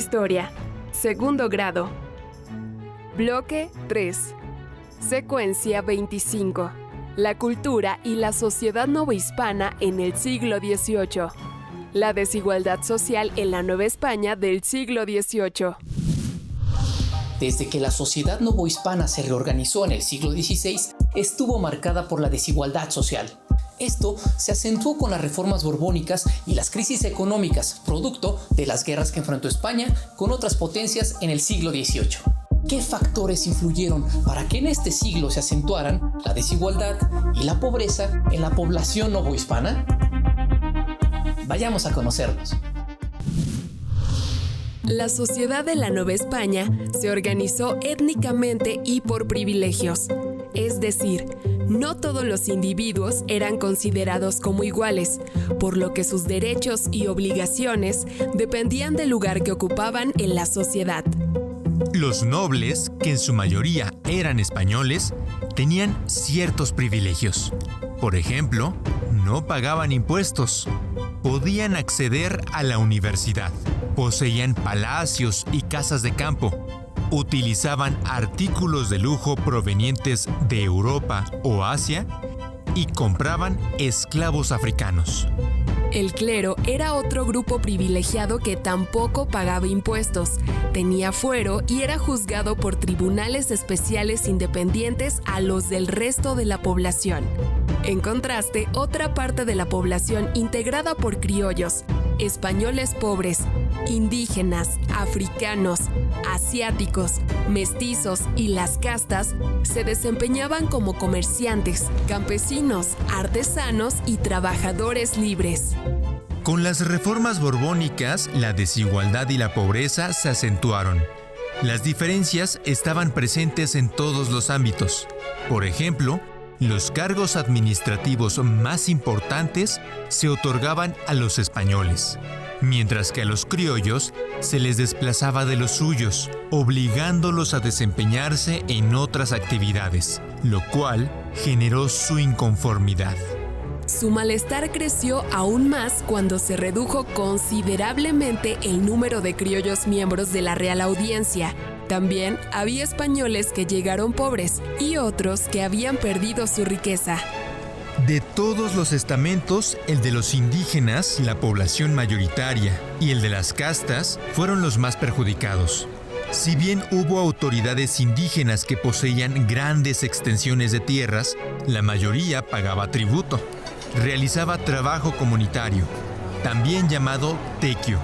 Historia, segundo grado. Bloque 3. Secuencia 25. La cultura y la sociedad novohispana en el siglo XVIII. La desigualdad social en la Nueva España del siglo XVIII. Desde que la sociedad novohispana se reorganizó en el siglo XVI, estuvo marcada por la desigualdad social. Esto se acentuó con las reformas borbónicas y las crisis económicas, producto de las guerras que enfrentó España con otras potencias en el siglo XVIII. ¿Qué factores influyeron para que en este siglo se acentuaran la desigualdad y la pobreza en la población novohispana? Vayamos a conocerlos. La sociedad de la Nueva España se organizó étnicamente y por privilegios. Es decir, no todos los individuos eran considerados como iguales, por lo que sus derechos y obligaciones dependían del lugar que ocupaban en la sociedad. Los nobles, que en su mayoría eran españoles, tenían ciertos privilegios. Por ejemplo, no pagaban impuestos, podían acceder a la universidad, poseían palacios y casas de campo, utilizaban artículos de lujo provenientes de Europa o Asia y compraban esclavos africanos. El clero era otro grupo privilegiado que tampoco pagaba impuestos, tenía fuero y era juzgado por tribunales especiales independientes a los del resto de la población. En contraste, otra parte de la población integrada por criollos, españoles pobres, indígenas, africanos, asiáticos, mestizos y las castas se desempeñaban como comerciantes, campesinos, artesanos y trabajadores libres. Con las reformas borbónicas, la desigualdad y la pobreza se acentuaron. Las diferencias estaban presentes en todos los ámbitos. Por ejemplo, los cargos administrativos más importantes se otorgaban a los españoles, mientras que a los criollos se les desplazaba de los suyos, obligándolos a desempeñarse en otras actividades, lo cual generó su inconformidad. Su malestar creció aún más cuando se redujo considerablemente el número de criollos miembros de la Real Audiencia. También había españoles que llegaron pobres y otros que habían perdido su riqueza. De todos los estamentos, el de los indígenas, la población mayoritaria, y el de las castas fueron los más perjudicados. Si bien hubo autoridades indígenas que poseían grandes extensiones de tierras, la mayoría pagaba tributo. Realizaba trabajo comunitario, también llamado tequio,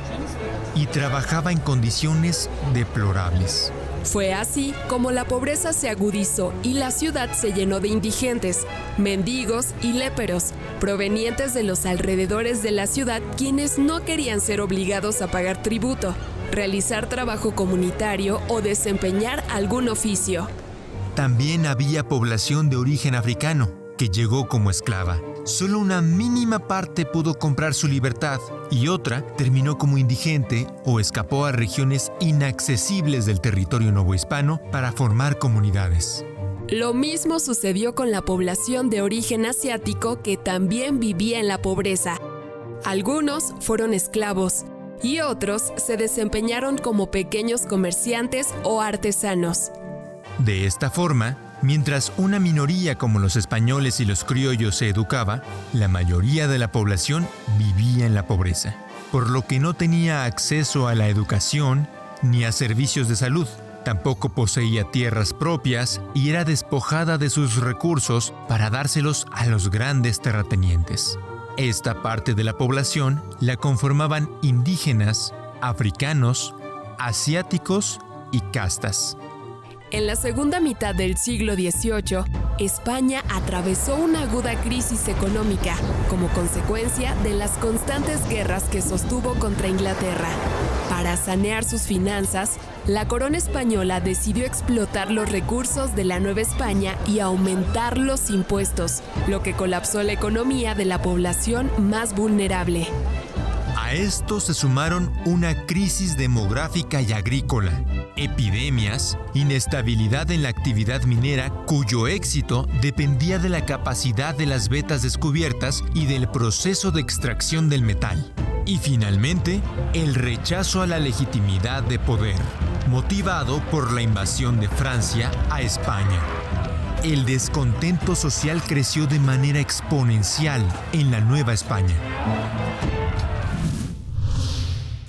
y trabajaba en condiciones deplorables. Fue así como la pobreza se agudizó y la ciudad se llenó de indigentes, mendigos y léperos, provenientes de los alrededores de la ciudad, quienes no querían ser obligados a pagar tributo, realizar trabajo comunitario o desempeñar algún oficio. También había población de origen africano, que llegó como esclava. Solo una mínima parte pudo comprar su libertad y otra terminó como indigente o escapó a regiones inaccesibles del territorio novohispano para formar comunidades. Lo mismo sucedió con la población de origen asiático que también vivía en la pobreza. Algunos fueron esclavos y otros se desempeñaron como pequeños comerciantes o artesanos. De esta forma, mientras una minoría como los españoles y los criollos se educaba, la mayoría de la población vivía en la pobreza, por lo que no tenía acceso a la educación ni a servicios de salud. Tampoco poseía tierras propias y era despojada de sus recursos para dárselos a los grandes terratenientes. Esta parte de la población la conformaban indígenas, africanos, asiáticos y castas. En la segunda mitad del siglo XVIII, España atravesó una aguda crisis económica como consecuencia de las constantes guerras que sostuvo contra Inglaterra. Para sanear sus finanzas, la corona española decidió explotar los recursos de la Nueva España y aumentar los impuestos, lo que colapsó la economía de la población más vulnerable. A esto se sumaron una crisis demográfica y agrícola, epidemias, inestabilidad en la actividad minera, cuyo éxito dependía de la capacidad de las vetas descubiertas y del proceso de extracción del metal. Y finalmente, el rechazo a la legitimidad de poder, motivado por la invasión de Francia a España. El descontento social creció de manera exponencial en la Nueva España.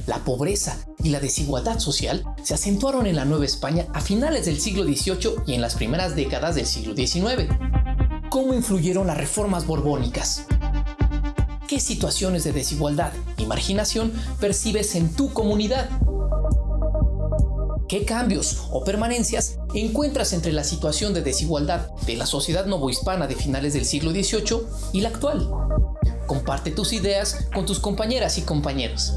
La pobreza y la desigualdad social se acentuaron en la Nueva España a finales del siglo XVIII y en las primeras décadas del siglo XIX. ¿Cómo influyeron las reformas borbónicas? ¿Qué situaciones de desigualdad y marginación percibes en tu comunidad? ¿Qué cambios o permanencias encuentras entre la situación de desigualdad de la sociedad novohispana de finales del siglo XVIII y la actual? Comparte tus ideas con tus compañeras y compañeros.